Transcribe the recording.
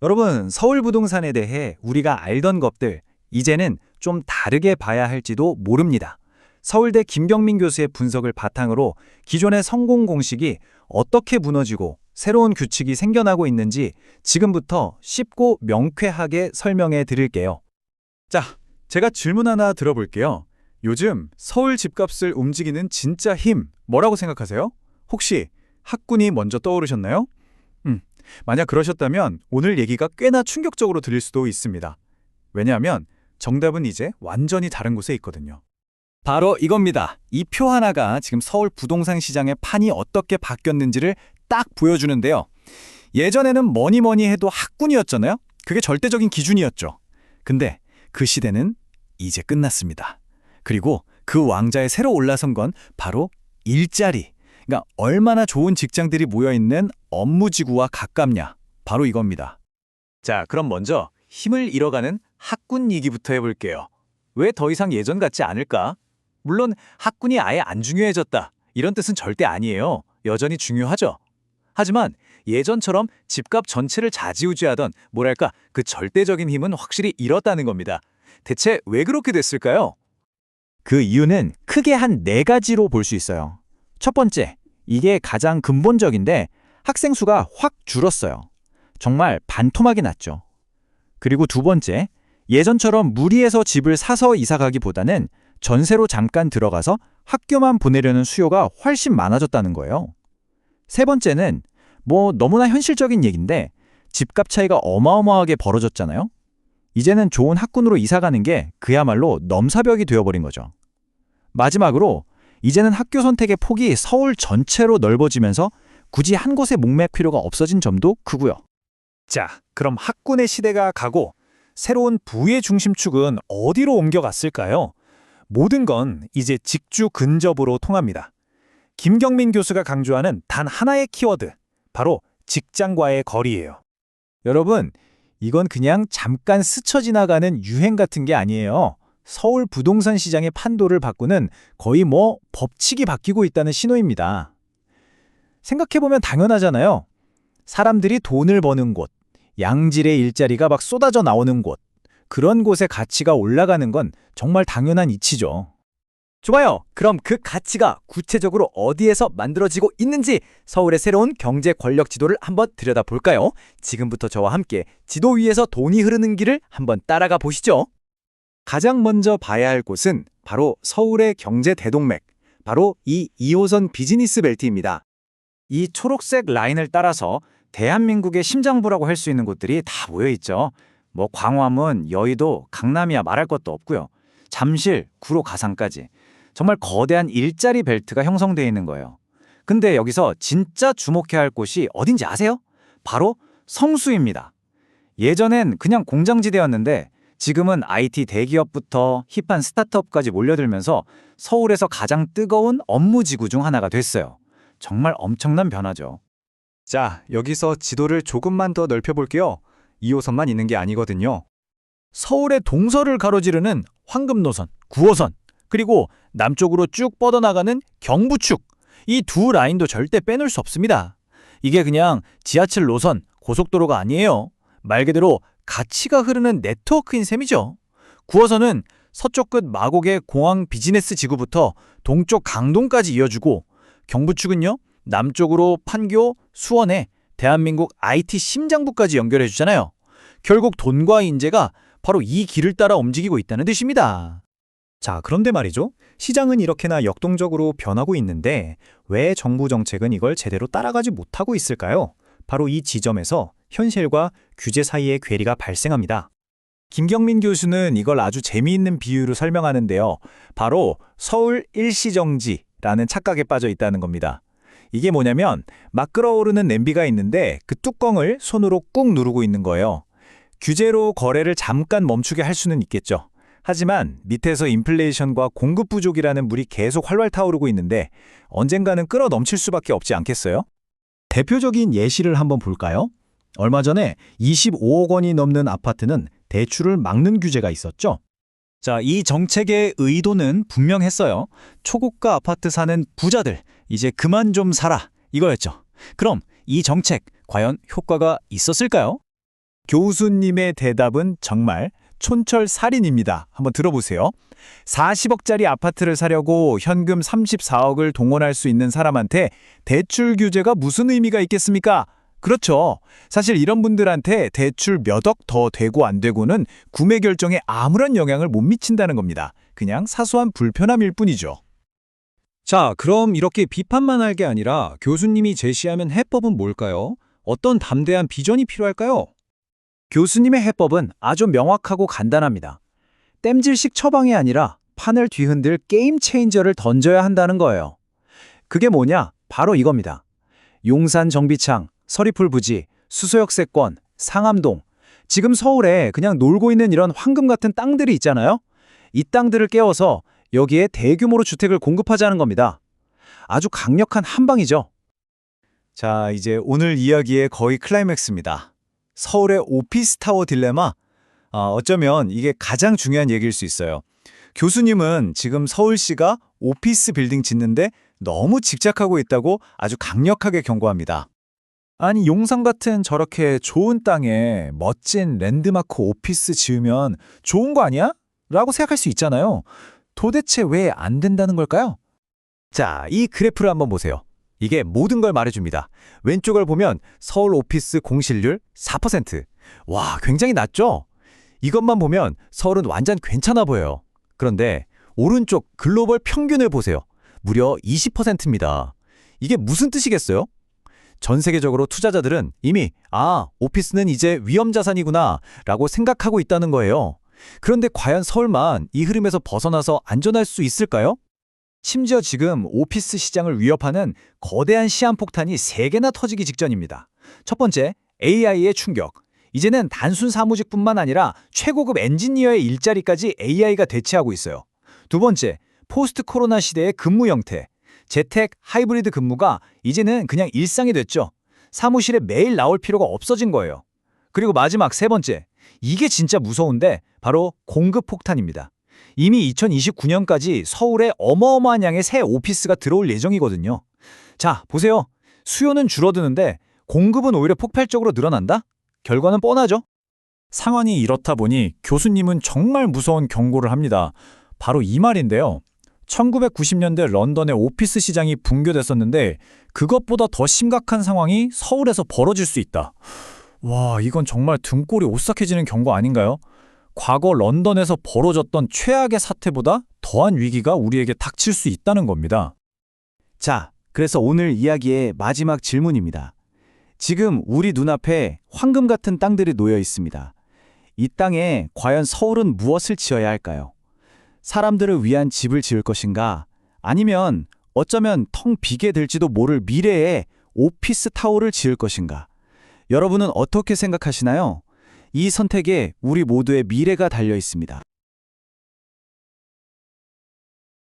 여러분, 서울 부동산에 대해 우리가 알던 것들, 이제는 좀 다르게 봐야 할지도 모릅니다. 서울대 김경민 교수의 분석을 바탕으로 기존의 성공 공식이 어떻게 무너지고 새로운 규칙이 생겨나고 있는지 지금부터 쉽고 명쾌하게 설명해 드릴게요. 자, 제가 질문 하나 들어볼게요. 요즘 서울 집값을 움직이는 진짜 힘, 뭐라고 생각하세요? 혹시 학군이 먼저 떠오르셨나요? 만약 그러셨다면 오늘 얘기가 꽤나 충격적으로 들릴 수도 있습니다. 왜냐하면 정답은 이제 완전히 다른 곳에 있거든요. 바로 이겁니다. 이 표 하나가 지금 서울 부동산 시장의 판이 어떻게 바뀌었는지를 딱 보여주는데요. 예전에는 뭐니 해도 학군이었잖아요. 그게 절대적인 기준이었죠. 근데 그 시대는 이제 끝났습니다. 그리고 그 왕좌에 새로 올라선 건 바로 일자리. 그러니까 얼마나 좋은 직장들이 모여있는 업무지구와 가깝냐. 바로 이겁니다. 자, 그럼 먼저 힘을 잃어가는 학군 얘기부터 해볼게요. 왜 더 이상 예전 같지 않을까? 물론 학군이 아예 안 중요해졌다, 이런 뜻은 절대 아니에요. 여전히 중요하죠. 하지만 예전처럼 집값 전체를 좌지우지하던 뭐랄까 그 절대적인 힘은 확실히 잃었다는 겁니다. 대체 왜 그렇게 됐을까요? 그 이유는 크게 한 4가지로 볼 수 있어요. 첫 번째, 이게 가장 근본적인데 학생 수가 확 줄었어요. 정말 반토막이 났죠. 그리고 두 번째, 예전처럼 무리해서 집을 사서 이사 가기보다는 전세로 잠깐 들어가서 학교만 보내려는 수요가 훨씬 많아졌다는 거예요. 세 번째는 너무나 현실적인 얘기인데 집값 차이가 어마어마하게 벌어졌잖아요. 이제는 좋은 학군으로 이사 가는 게 그야말로 넘사벽이 되어버린 거죠. 마지막으로 이제는 학교 선택의 폭이 서울 전체로 넓어지면서 굳이 한 곳에 목맬 필요가 없어진 점도 크고요. 자, 그럼 학군의 시대가 가고 새로운 부의 중심축은 어디로 옮겨갔을까요? 모든 건 이제 직주 근접으로 통합니다. 김경민 교수가 강조하는 단 하나의 키워드, 바로 직장과의 거리예요. 여러분, 이건 그냥 잠깐 스쳐 지나가는 유행 같은 게 아니에요. 서울 부동산 시장의 판도를 바꾸는 거의 법칙이 바뀌고 있다는 신호입니다. 생각해보면 당연하잖아요. 사람들이 돈을 버는 곳, 양질의 일자리가 막 쏟아져 나오는 곳, 그런 곳의 가치가 올라가는 건 정말 당연한 이치죠. 좋아요. 그럼 그 가치가 구체적으로 어디에서 만들어지고 있는지 서울의 새로운 경제 권력 지도를 한번 들여다볼까요? 지금부터 저와 함께 지도 위에서 돈이 흐르는 길을 한번 따라가 보시죠. 가장 먼저 봐야 할 곳은 바로 서울의 경제 대동맥, 바로 이 2호선 비즈니스 벨트입니다. 이 초록색 라인을 따라서 대한민국의 심장부라고 할 수 있는 곳들이 다 모여있죠. 광화문, 여의도, 강남이야 말할 것도 없고요. 잠실, 구로, 가상까지. 정말 거대한 일자리 벨트가 형성되어 있는 거예요. 근데 여기서 진짜 주목해야 할 곳이 어딘지 아세요? 바로 성수입니다. 예전엔 그냥 공장지대였는데 지금은 IT 대기업부터 힙한 스타트업까지 몰려들면서 서울에서 가장 뜨거운 업무지구 중 하나가 됐어요. 정말 엄청난 변화죠. 자, 여기서 지도를 조금만 더 넓혀볼게요. 2호선만 있는 게 아니거든요. 서울의 동서를 가로지르는 황금노선, 9호선, 그리고 남쪽으로 쭉 뻗어나가는 경부축, 이 두 라인도 절대 빼놓을 수 없습니다. 이게 그냥 지하철 노선, 고속도로가 아니에요. 말 그대로 가치가 흐르는 네트워크인 셈이죠. 9호선은 서쪽 끝 마곡의 공항 비즈니스 지구부터 동쪽 강동까지 이어주고, 경부축은요, 남쪽으로 판교, 수원에 대한민국 IT 심장부까지 연결해 주잖아요. 결국 돈과 인재가 바로 이 길을 따라 움직이고 있다는 뜻입니다. 자, 그런데 말이죠. 시장은 이렇게나 역동적으로 변하고 있는데 왜 정부 정책은 이걸 제대로 따라가지 못하고 있을까요? 바로 이 지점에서 현실과 규제 사이의 괴리가 발생합니다. 김경민 교수는 이걸 아주 재미있는 비유로 설명하는데요. 바로 서울 일시정지라는 착각에 빠져 있다는 겁니다. 이게 뭐냐면 막 끓어오르는 냄비가 있는데 그 뚜껑을 손으로 꾹 누르고 있는 거예요. 규제로 거래를 잠깐 멈추게 할 수는 있겠죠. 하지만 밑에서 인플레이션과 공급 부족이라는 물이 계속 활활 타오르고 있는데 언젠가는 끓어 넘칠 수밖에 없지 않겠어요? 대표적인 예시를 한번 볼까요? 얼마 전에 25억 원이 넘는 아파트는 대출을 막는 규제가 있었죠. 자, 이 정책의 의도는 분명했어요. 초고가 아파트 사는 부자들, 이제 그만 좀 사라, 이거였죠. 그럼 이 정책 과연 효과가 있었을까요? 교수님의 대답은 정말 촌철살인입니다. 한번 들어보세요. 40억짜리 아파트를 사려고 현금 34억을 동원할 수 있는 사람한테 대출 규제가 무슨 의미가 있겠습니까? 그렇죠. 사실 이런 분들한테 대출 몇 억 더 되고 안 되고는 구매 결정에 아무런 영향을 못 미친다는 겁니다. 그냥 사소한 불편함일 뿐이죠. 자, 그럼 이렇게 비판만 할 게 아니라 교수님이 제시하는 해법은 뭘까요? 어떤 담대한 비전이 필요할까요? 교수님의 해법은 아주 명확하고 간단합니다. 땜질식 처방이 아니라 판을 뒤흔들 게임 체인저를 던져야 한다는 거예요. 그게 뭐냐? 바로 이겁니다. 용산 정비창, 서리풀 부지, 수서역세권, 상암동, 지금 서울에 그냥 놀고 있는 이런 황금 같은 땅들이 있잖아요. 이 땅들을 깨워서 여기에 대규모로 주택을 공급하자는 겁니다. 아주 강력한 한방이죠. 자, 이제 오늘 이야기의 거의 클라이맥스입니다. 서울의 오피스타워 딜레마? 어쩌면 이게 가장 중요한 얘기일 수 있어요. 교수님은 지금 서울시가 오피스 빌딩 짓는데 너무 집착하고 있다고 아주 강력하게 경고합니다. 아니, 용산 같은 저렇게 좋은 땅에 멋진 랜드마크 오피스 지으면 좋은 거 아니야? 라고 생각할 수 있잖아요. 도대체 왜 안 된다는 걸까요? 자, 이 그래프를 한번 보세요. 이게 모든 걸 말해줍니다. 왼쪽을 보면 서울 오피스 공실률 4%. 와, 굉장히 낮죠? 이것만 보면 서울은 완전 괜찮아 보여요. 그런데 오른쪽 글로벌 평균을 보세요. 무려 20%입니다. 이게 무슨 뜻이겠어요? 전 세계적으로 투자자들은 이미 오피스는 이제 위험 자산이구나 라고 생각하고 있다는 거예요. 그런데 과연 서울만 이 흐름에서 벗어나서 안전할 수 있을까요? 심지어 지금 오피스 시장을 위협하는 거대한 시한폭탄이 3개나 터지기 직전입니다. 첫 번째, AI의 충격. 이제는 단순 사무직뿐만 아니라 최고급 엔지니어의 일자리까지 AI가 대체하고 있어요. 두 번째, 포스트 코로나 시대의 근무 형태. 재택, 하이브리드 근무가 이제는 그냥 일상이 됐죠. 사무실에 매일 나올 필요가 없어진 거예요. 그리고 마지막 세 번째, 이게 진짜 무서운데 바로 공급 폭탄입니다. 이미 2029년까지 서울에 어마어마한 양의 새 오피스가 들어올 예정이거든요. 자, 보세요. 수요는 줄어드는데 공급은 오히려 폭발적으로 늘어난다? 결과는 뻔하죠. 상황이 이렇다 보니 교수님은 정말 무서운 경고를 합니다. 바로 이 말인데요. 1990년대 런던의 오피스 시장이 붕괴됐었는데 그것보다 더 심각한 상황이 서울에서 벌어질 수 있다. 와, 이건 정말 등골이 오싹해지는 경고 아닌가요? 과거 런던에서 벌어졌던 최악의 사태보다 더한 위기가 우리에게 닥칠 수 있다는 겁니다. 자, 그래서 오늘 이야기의 마지막 질문입니다. 지금 우리 눈앞에 황금 같은 땅들이 놓여 있습니다. 이 땅에 과연 서울은 무엇을 지어야 할까요? 사람들을 위한 집을 지을 것인가? 아니면 어쩌면 텅 비게 될지도 모를 미래의 오피스 타워를 지을 것인가? 여러분은 어떻게 생각하시나요? 이 선택에 우리 모두의 미래가 달려 있습니다.